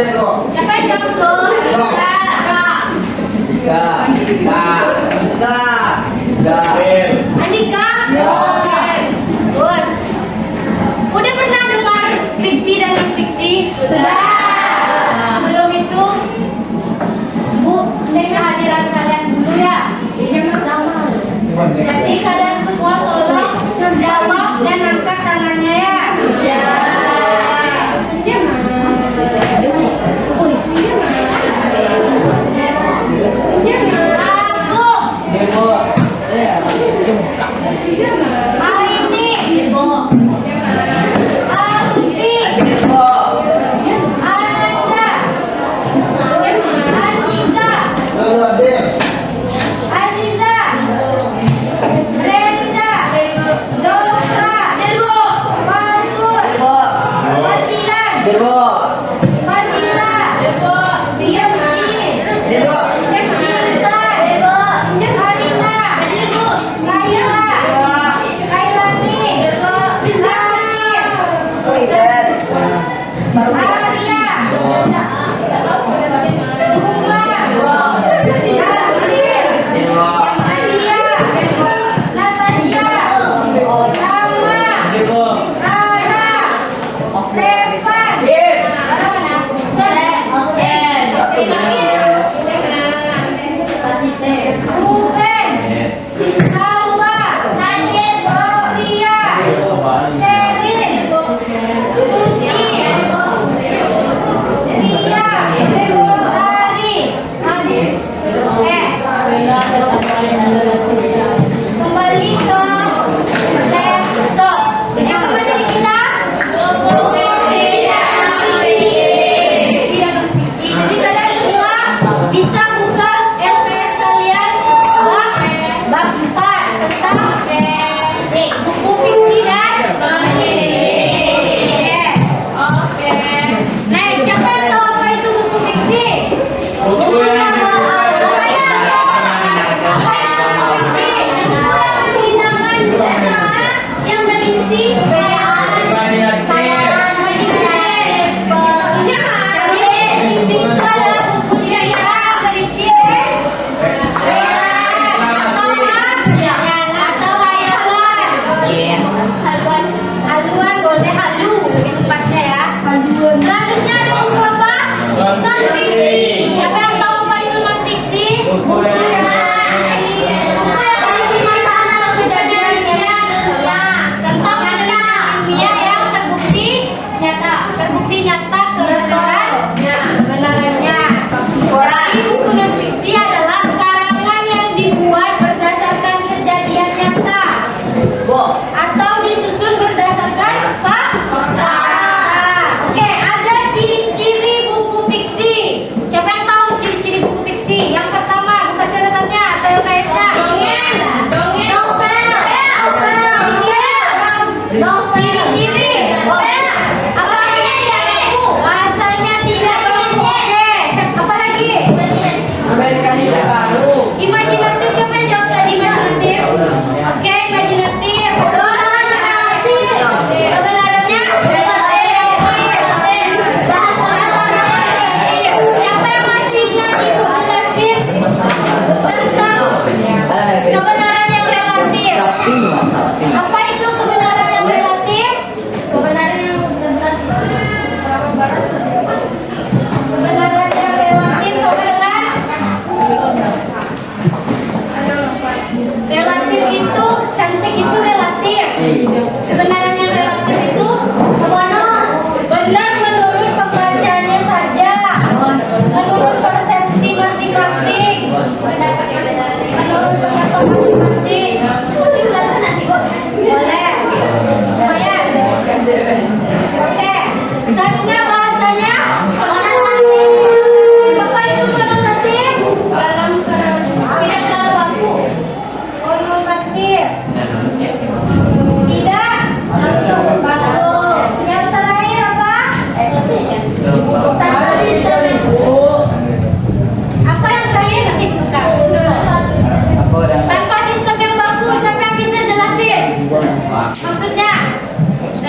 Siapa yang jawab tuh? Andika? Terus, udah pernah dengar fiksi dan non-fiksi? Sudah. Sebelum itu, Bu, cek kehadiran kalian dulu ya. Jadi kalian semua tolong jawab dan angkat tangannya ya.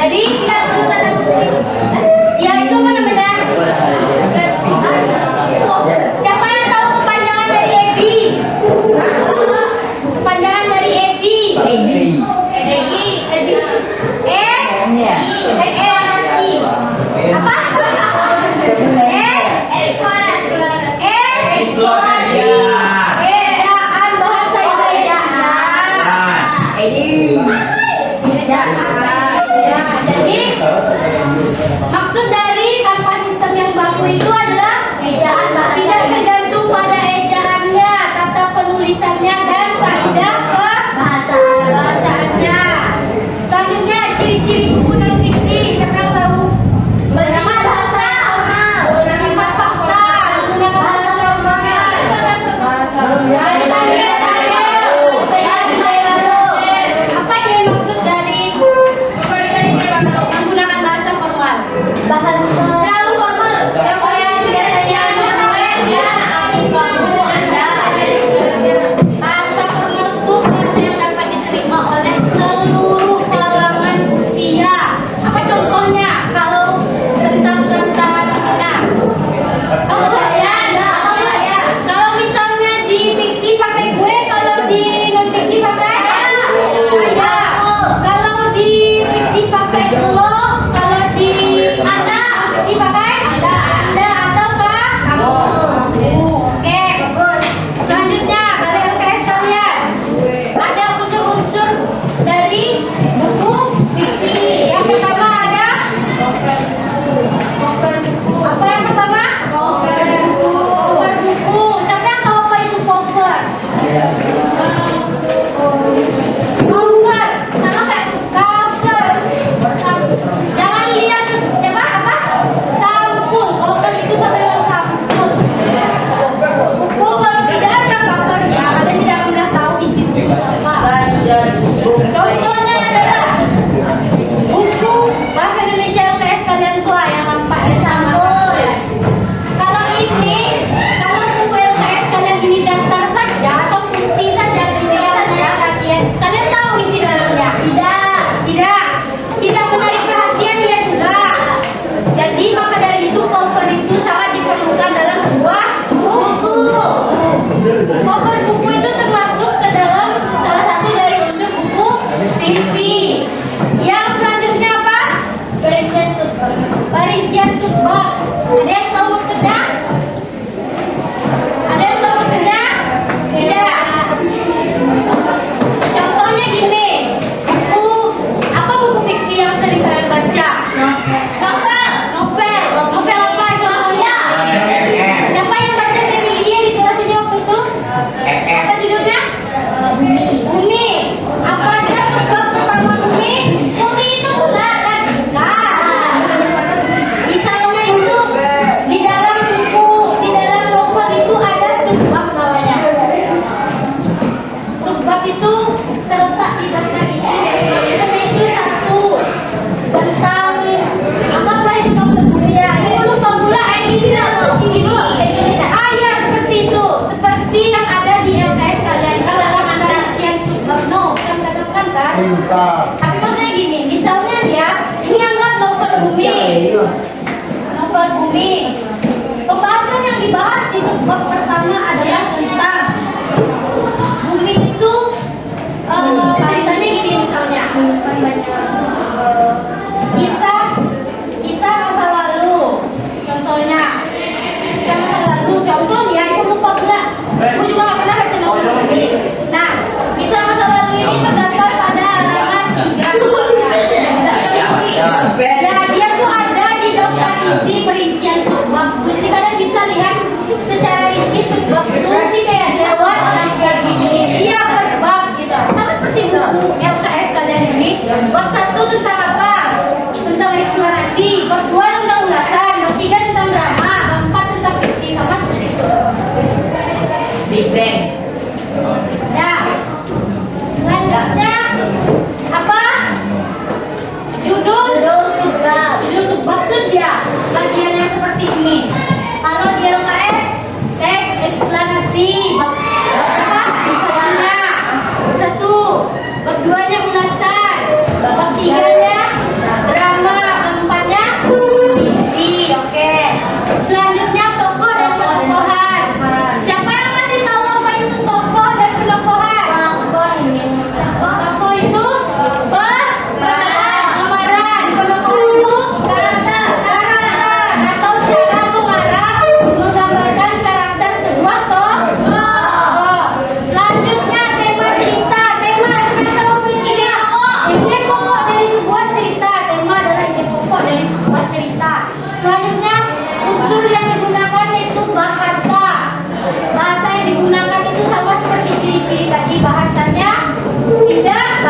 Jadi ya itu apa namanya? Ya, jadi maksud dari tanpa sistem yang baku itu adalah tidak tergantung pada ejaannya, tata penulisannya dan kaidah bahasaannya. Selanjutnya ciri-ciri buku non fiksi. Siapa yang tahu? Bersifat bahasa, sifat fakta, menggunakan bahasa apa yang maksud dari menggunakan bahasa formal? Terlalu formal. Yang biasanya bahasa formal itu bahasa yang dapat diterima oleh seluruh kalangan usia. Apa contohnya? Kalau tentang hina. Oh, ya. Kalau misalnya di fiksi pakai gue, kalau di non fiksi pakai ya. Kalau di fiksi pakai lo, kalau di fiksi pakai anda atau kamu. Oke, bagus. Selanjutnya balik LKS kalian. Ada unsur-unsur dari buku fiksi. Yang pertama ada apa yang pertama? Cover buku. Siapa yang tahu apa itu cover? Cover sama kayak cover. Jangan lihat coba apa? Sampul. Cover itu sama dengan sampul. Buku kalau tidak ada covernya, kalian tidak akan pernah tahu isi buku apa. Contohnya adalah buku bahasa Indonesia LKS kalian tua yang nampak di sampul. Kalau buku LKS kalian ini daftar saja atau bukti saja, kalian tahu isi dalamnya? Tidak menarik perhatian ya juga. Jadi maka dari itu cover itu sangat diperlukan dalam sebuah buku. Cover buku itu termasuk ke dalam salah satu dari unsur buku fiksi. Yang selanjutnya apa? Perincian subbab. Ada yang tahu maksudnya? Ada yang tahu maksudnya? Tidak. Contohnya gini, buku fiksi yang sering kalian baca? Novel apa contohnya? Siapa yang baca dari Lia di kelas ini waktu itu? Apa judulnya? Bumi. Apa aja sebab pertama Bumi? Bumi itu bulan kan? Misalnya itu di dalam novel itu ada subbab namanya. Subbab itu terletak di daftar isi biasanya itu satu tentang anggaplah itu novel budaya. Saya lupa pula ini. Ya seperti itu, seperti yang ada di LKS kalian kan dalam penelitian subbab yang katakan kan. Tapi maksudnya gini, misalnya ya ini anggap novel bumi. Pembahasan yang dibahas di subbab pertama adalah tentang bumi itu. Ceritanya gini misalnya, kisah masa lalu. Contohnya, kisah masa lalu. Contoh ya, aku lupa pula. Aku juga nggak pernah baca novel ini. Nah, kisah masa lalu ini terdapat pada halaman 3. Ya, dia tuh ada di daftar isi perincian subbab.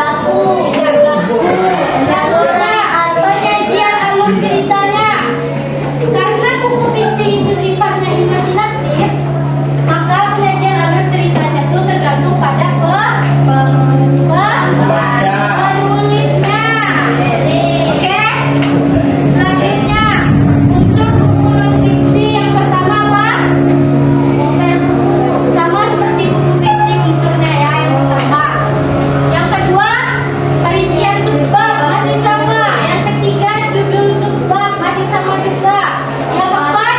baku. Selanjutnya, penyajian alur ceritanya. Karena buku fiksi itu sifatnya imajinatif, maka penyajian alur ceritanya itu tergantung pada penulisnya. Oke? Selanjutnya, unsur buku non-fiksi yang pertama apa? Novel buku. Sama seperti buku fiksi unsurnya ya, yang pertama. Yang kedua, perincian subbab masih sama. Yang ketiga, judul subbab masih sama juga. Yang keempat,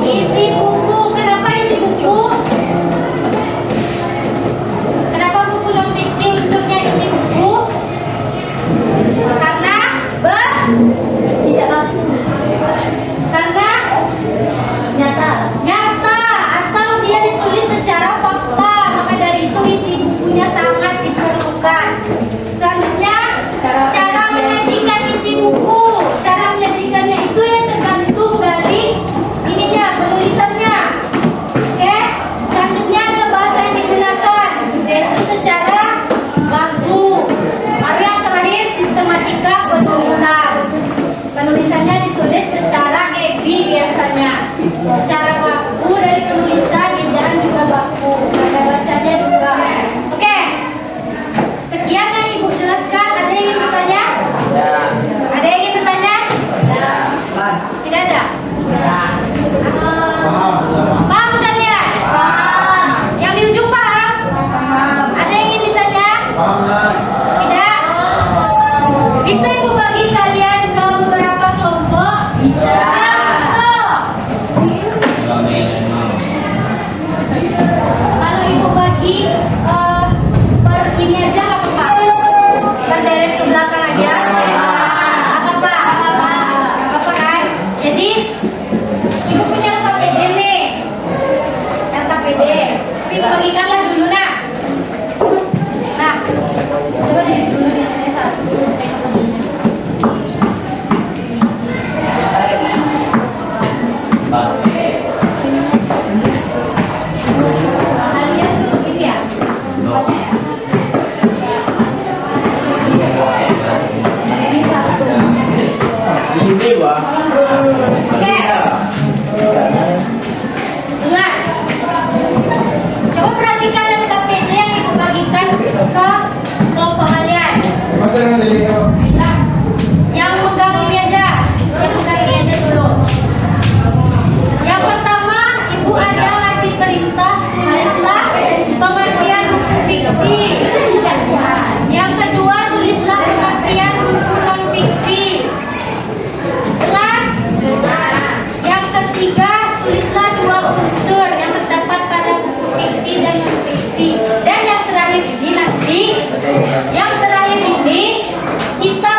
isi buku. Kenapa isi buku? Kenapa buku non fiksi unsurnya isi buku? Karena tidak baku. Karena nyata atau dia ditulis secara fakta, maka dari itu isi bukunya sangat diperlukan. Selanjutnya, cara menyajikan isi buku. Cara menyajikannya itu yang tergantung dari ininya, penulisannya. Oke. Selanjutnya adalah bahasa yang digunakan, yaitu secara baku. Lalu yang terakhir, sistematika penulisan. Penulisannya ditulis secara EBI biasanya, secara baku dari penulisan, ejaan juga baku, nada bacanya juga. Oke, sekian yang ibu jelaskan. Ada yang ingin bertanya? Ada yang ingin bertanya? Tidak ada. Paham kalian? Yang di ujung paham? Ada yang ingin ditanya? Tidak? Bisa ibu bagi kalian ke beberapa kelompok? Bisa. Kalau ibu bagi per ini aja nggak apa-apa? Per deret ke belakang aja? Nggak apa-apa? Nggak apa-apa kan? Jadi ibu punya LKPD nih, LKPD. Tapi bagikanlah dulu nah. Nah, coba ditulis dulu di sini satu. Kalian tuh begini ya? Ini satu. Oke. Dengar. Coba perhatikan LKPD yang ibu bagikan ke kelompok kalian. Yang megang ini aja, dulu. Yang pertama, ibu ada ngasih perintah tulislah pengertian buku fiksi. Yang kedua, tulislah pengertian buku non fiksi. Dengar? Yang ketiga, tulislah dua unsur yang terdapat pada buku fiksi dan non fiksi. Dan yang terakhir ini nanti, yang terakhir ini kita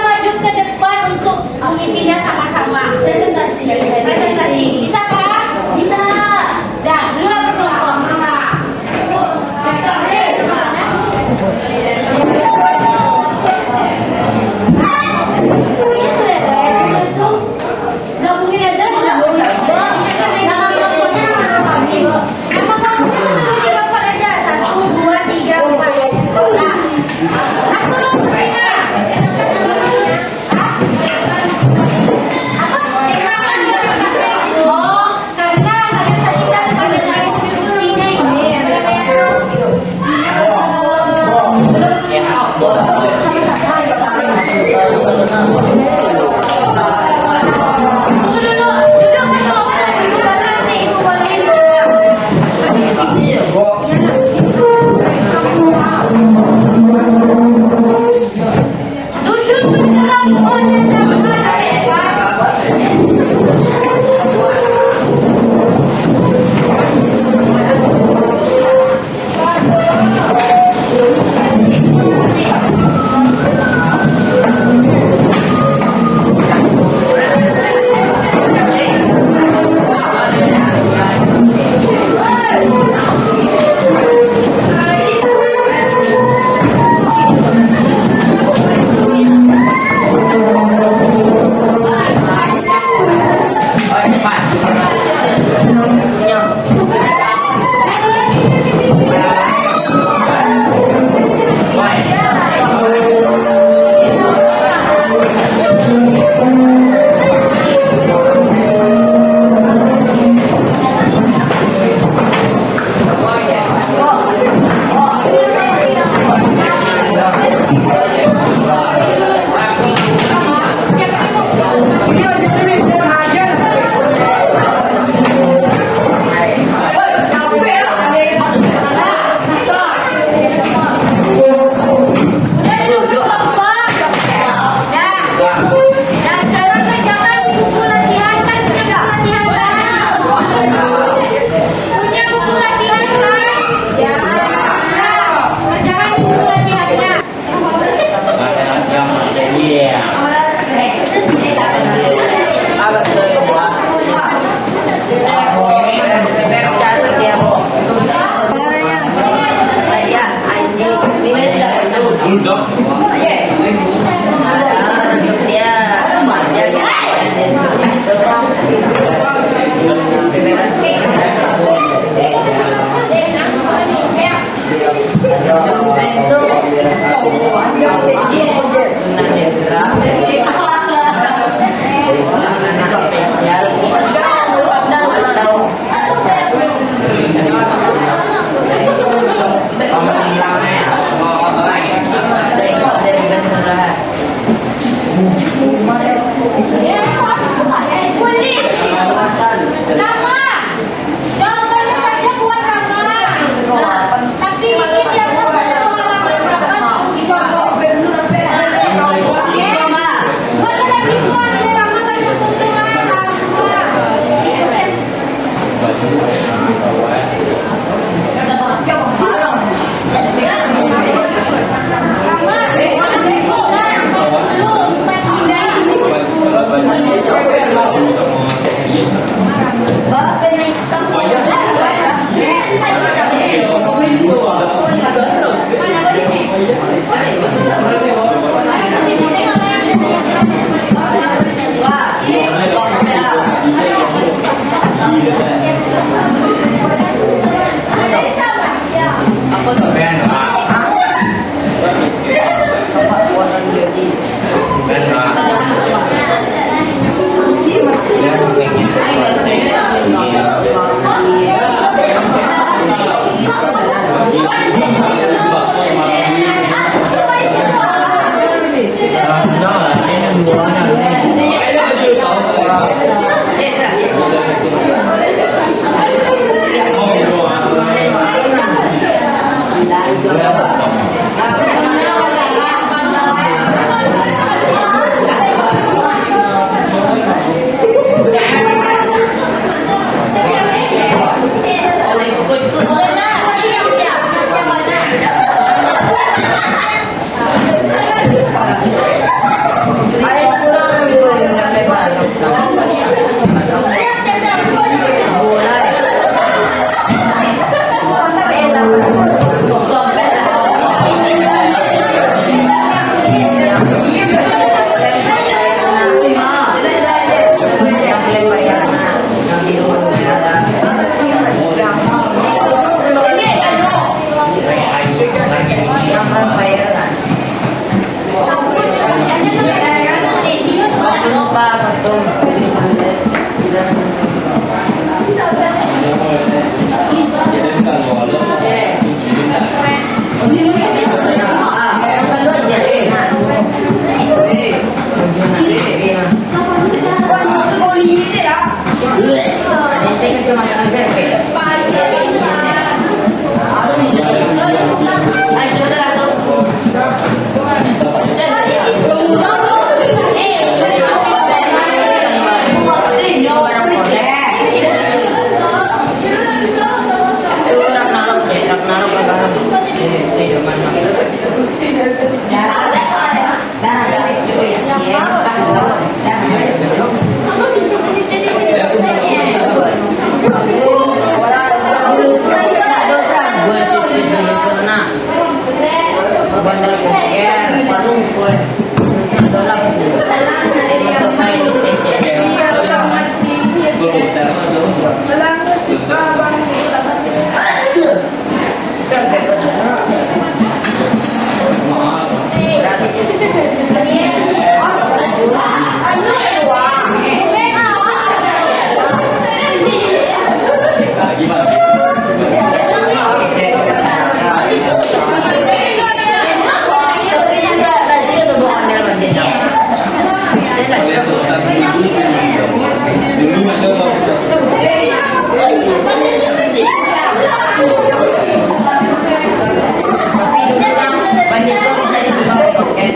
Banyak tuh bisa dibuka pakai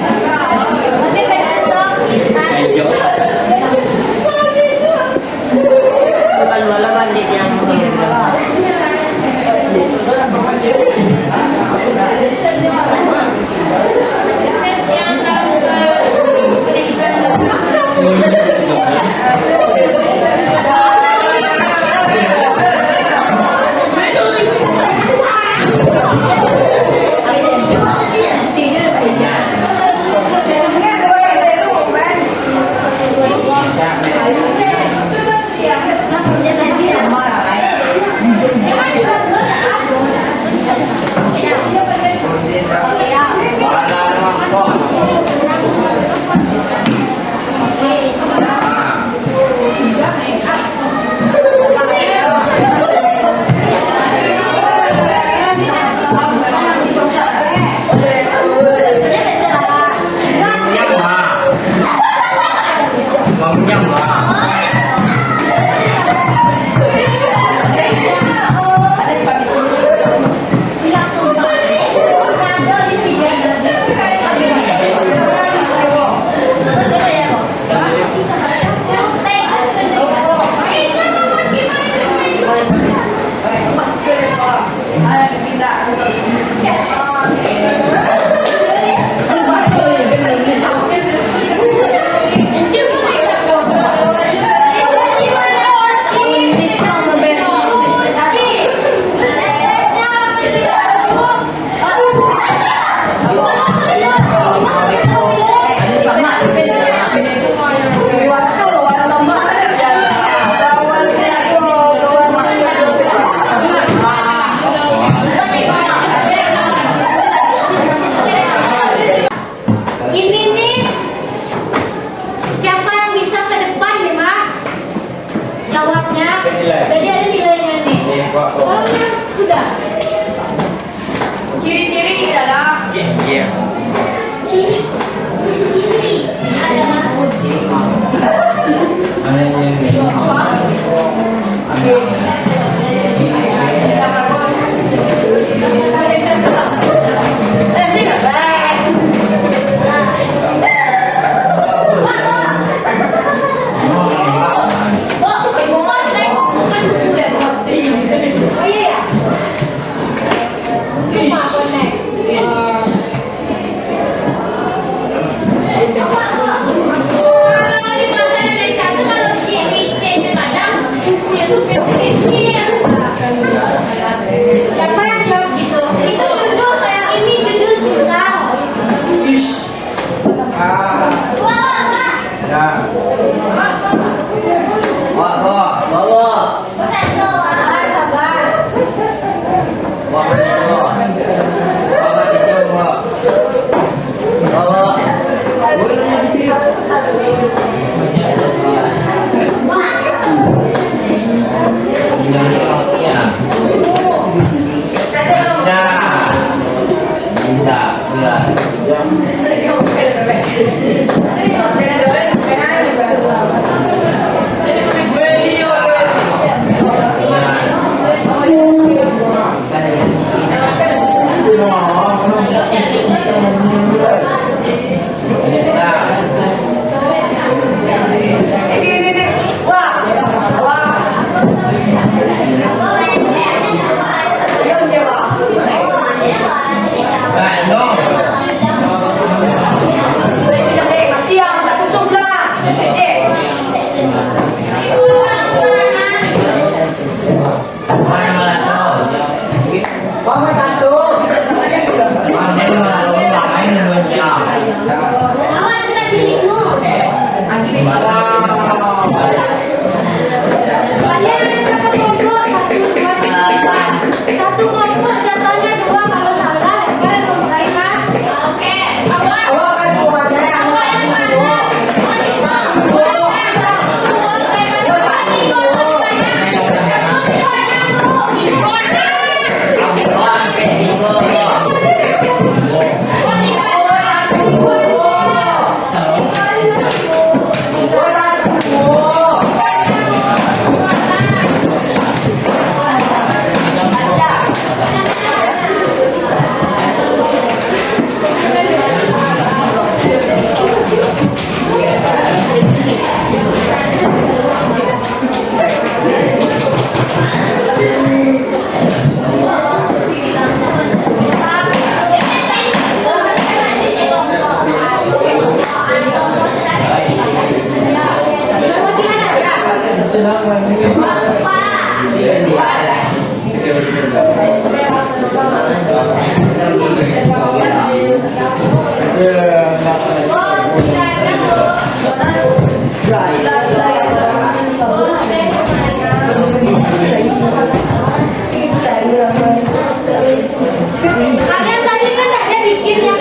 Kalian tadi kan ada bikin yang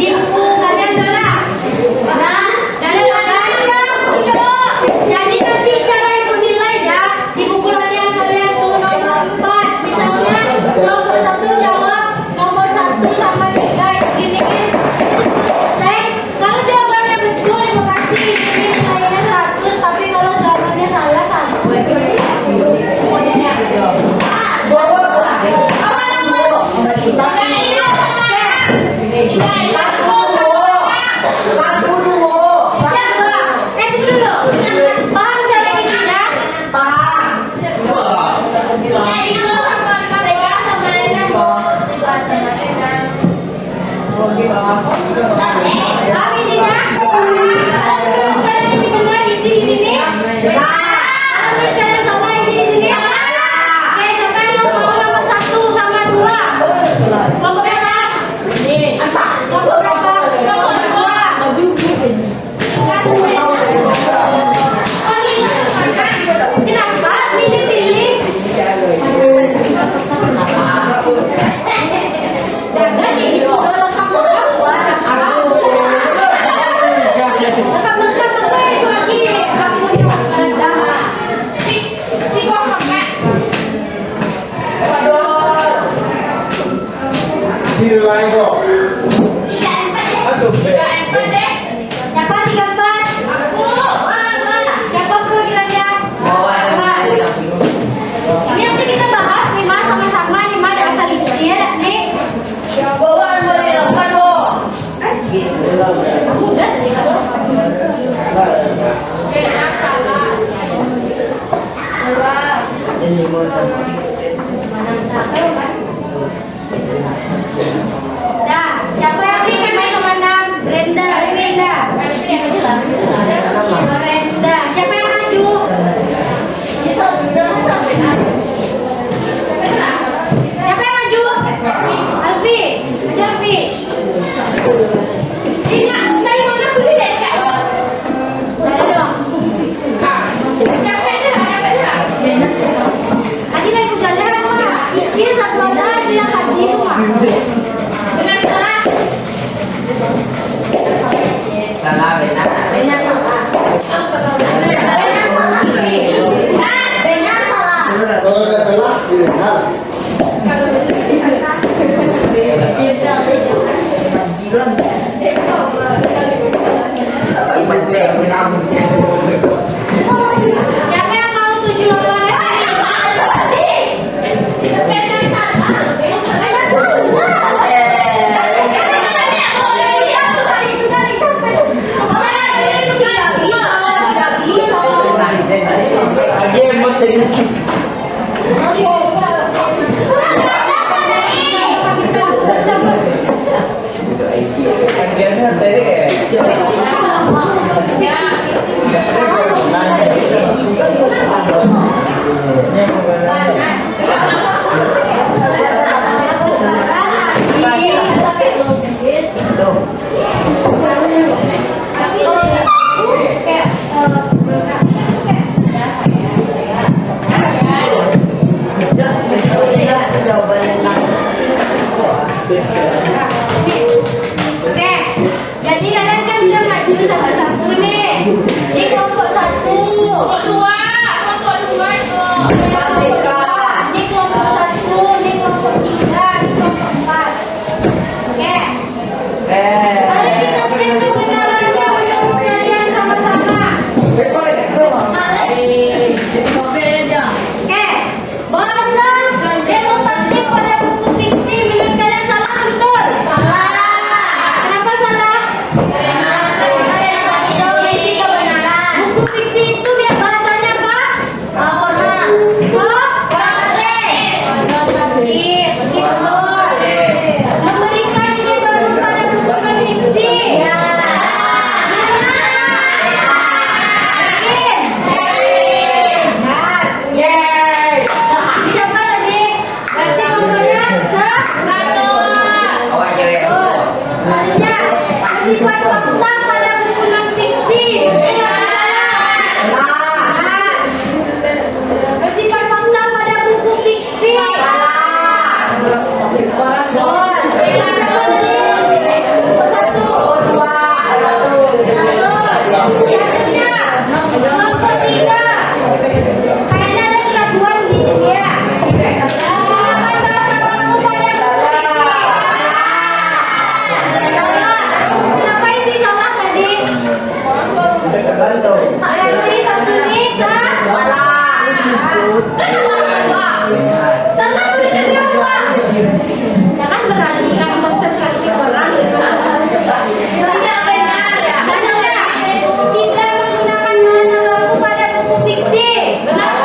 di buku kalian ada. Jadi nanti cara ikut nilai ya di buku latihan kalian tuh nomor 4. Misalnya nomor 1 jawab nomor 1 sampai 3 gini. Kalau jawabannya betul ibu kasih ini nilainya 100, tapi kalau jawabannya salah 1. Jangan Oke, jadi kalian kan udah maju satu-satu nih. Di kelompok satu. Kelompok dua itu. Di kelompok satu, di kelompok tiga, di kelompok empat. Oke. Mari kita cek kebenarannya menurut kalian sama-sama. Oke, bahasa denotatif pada buku fiksi menurut kalian salah atau betul? Kenapa salah? Buku fiksi itu biar bahasanya apa? Memberikan ide baru pada buku non-fiksi. Dicoba tadi. Berarti nomornya selanjutnya, sifat fakta pada buku non-fiksi. Bersifat fakta pada buku fiksi. Kelompok tiga. Kayaknya ada keraguan di sini ya. Silakan bahasa baku pada buku fiksi. Kenapa isi salah tadi? Yang tulis satu nih salah. Salah tulisannya apa? Jangan meragukan konsentrasi orang. Tidak benar. Tidak menggunakan bahasa baku pada buku fiksi. Benar.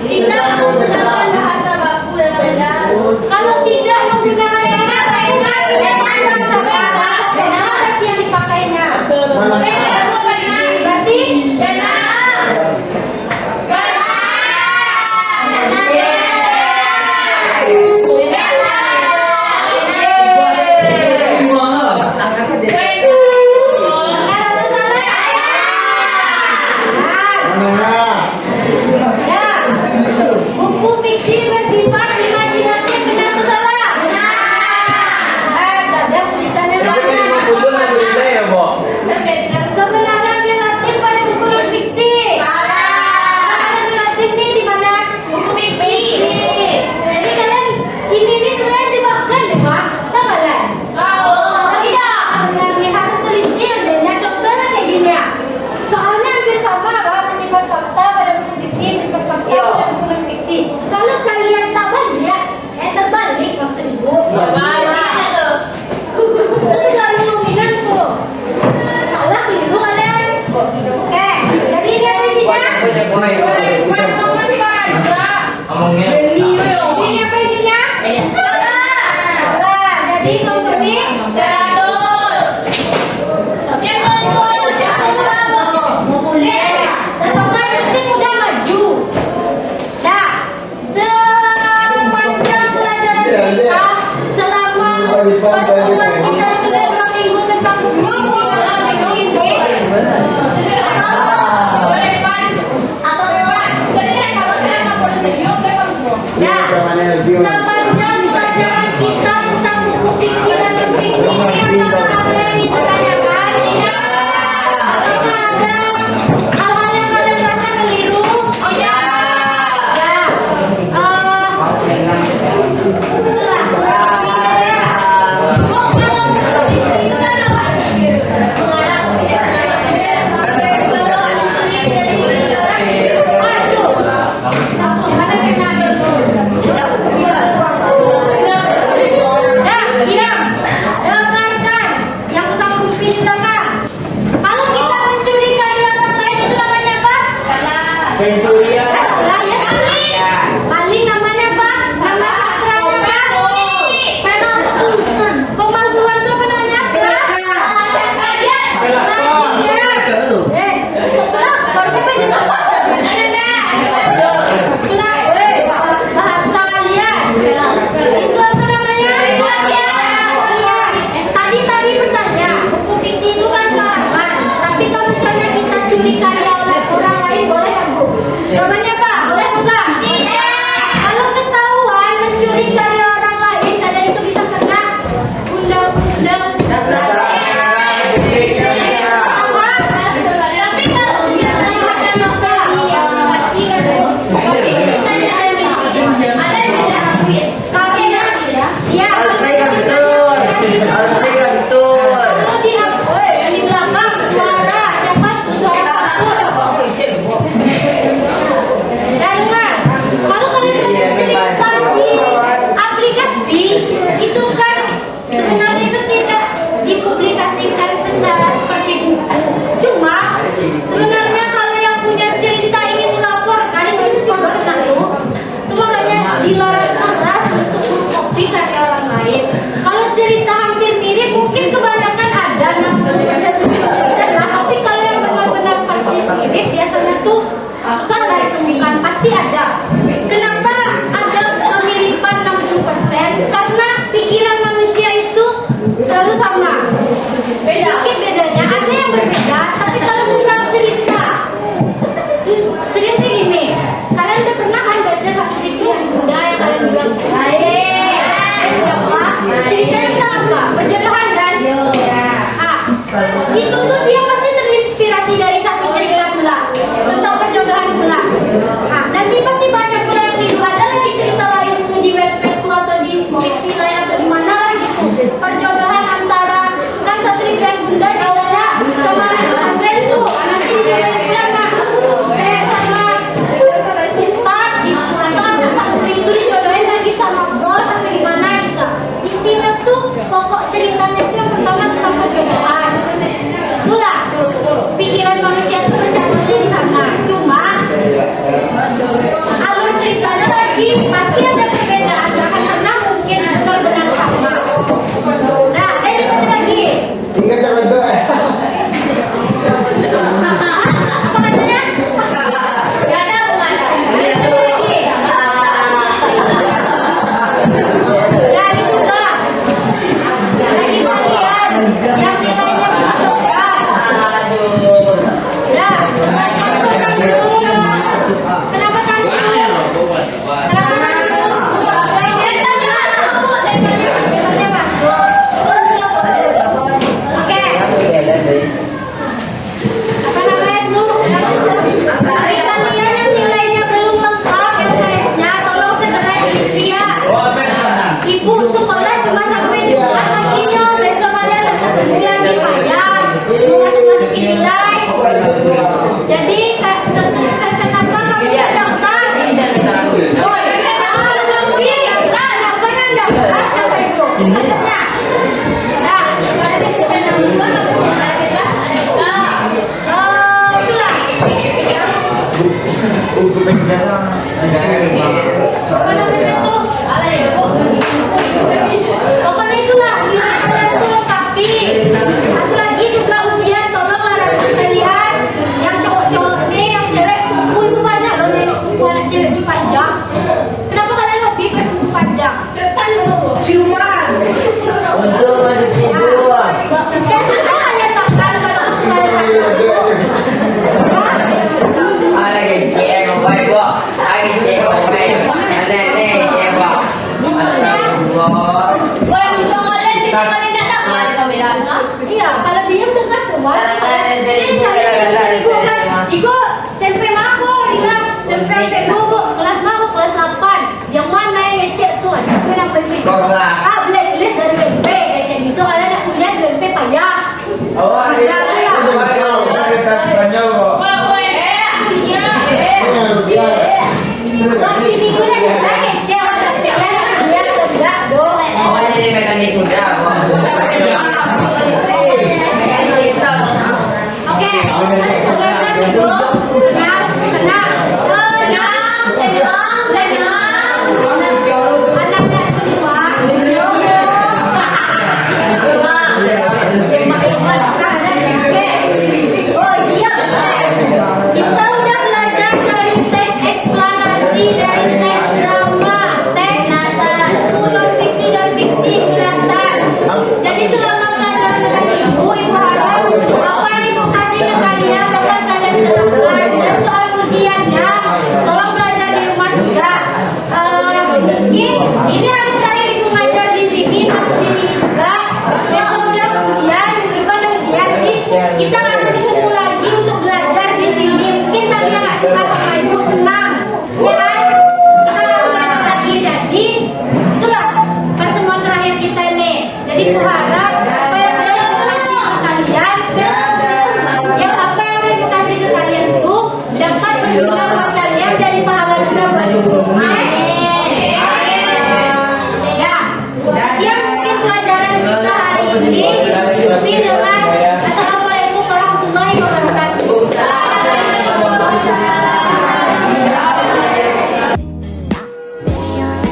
Tidak menggunakan bahasa baku kalau tidak menggunakan bahasa baku berarti yang dipakainya. Berarti buku fiksi bersifat imajinatif, benar atau salah? Ada tulisannya kebenaran relatif pada buku non fiksi. Kebenaran relatif nih di mana? Buku fiksi. Jadi kalian ini sebenarnya jebakan deh Pak, tahu kalian? Tidak. Benar nih harus teliti adanya. Contohnya kayak gini ya. Soalnya hampir sama Pak, bersifat fakta pada buku fiksi, bersifat fakta pada buku non fiksi. Kalau kalian tak balik, terbalik maksud ibu. Itu selalu dominan tuh. Salah keliru kalian. Oke, jadi ini apa isinya? Ini apa isinya? Salah. Jadi kelompok ini penting udah maju. Nah, sepanjang pelajaran kita selama pertemuan kita sudah 2 minggu tentang buku fiksi dan non-fiksi ini. Nah, sepanjang pelajaran kita tentang buku fiksi dan non-fiksi ini apakah ada yang ditanyakan? Apakah ada hal-hal yang kalian rasa keliru? Ya. Itulah. dilarang keras untuk mengcopy karya orang lain. Kalau cerita hampir mirip mungkin kebanyakan ada 60% lah, tapi kalau yang benar-benar persis mirip biasanya tuh susah lah ditemukan, pasti ada. Kenapa ada kemiripan 60%? Karena pikiran manusia itu selalu sama. Sedikit bedanya, ada yang berbeda, tapi kalau tentang cerita, seriusnya gini, kalian udah pernah kan baca satu cerita Bunda yang kalian bilang ceritanya tentang apa? Perjodohan kan? Itu tuh dia pasti terinspirasi dari satu cerita pula tentang perjodohan pula. Nanti pasti banyak pula yang ribu, ada lagi cerita lain tuh di webpad tuh atau di fiksi lain atau di mana lah gitu. Perjodohan antara kan Satria dan Bunda ceritanya sama anak pesantren tuh, nanti di webpad sama Ustad gitu, atau anak santri itu dijodohin lagi sama bos atau gimana gitu. Intinya tuh pokok ceritanya itu yang pertama tentang perjodohan. Itulah pikiran manusia itu bercampurnya di sana. Cuma alur ceritanya lagi pasti ada perbedaan, jangan pernah mungkin benar-benar sama. Nah, ini lagi. Tinggal jangan doa. Apa katanya? Gak ada, bukan ada. Lagi. Ya, ini juga. Lagi kalian yang nilainya menentukan. Ya, kenapa dulu? Kenapa tadi? Kenapa Setannya masuk. Oke. Apa namanya tuh? Dari kalian yang nilainya belum lengkap LKS-nya, tolong segera diisi ya. Ibu sekolah cuma sampai Jumat lagi nya. Besok kalian ada satu bulan lagi panjang. Mau masukin nilai. Jadi kenapa kamu tidak daftar? Kenapa yang daftar siapa itu? Statusnya? Nah, itulah. Apa namanya tuh? Pokoknya itulah, nilai kalian tuh lengkapi. Satu lagi juga ujian, tolong larang kalian yang cowok-cowok nih, yang cewek kuku itu banyak loh, yang kuku anak cewek ini panjang. Kenapa kalian hobi ke kuku panjang? Ciuman. Kan susah kalian makan kalau kuku kalian panjang. Iya, kalau dia dengar keluar. Iko, SMP mako, bilang SMP dulu, kelas mako, kelas 8. Yang mana yang ngecek tuh? Aku yang penting. Blacklist dari UMP. Jadi so kalian nak kuliah di UMP payah. Ini kuliah saya ngecek, orang ngecek kuliah tidak dong. Oke, tenang.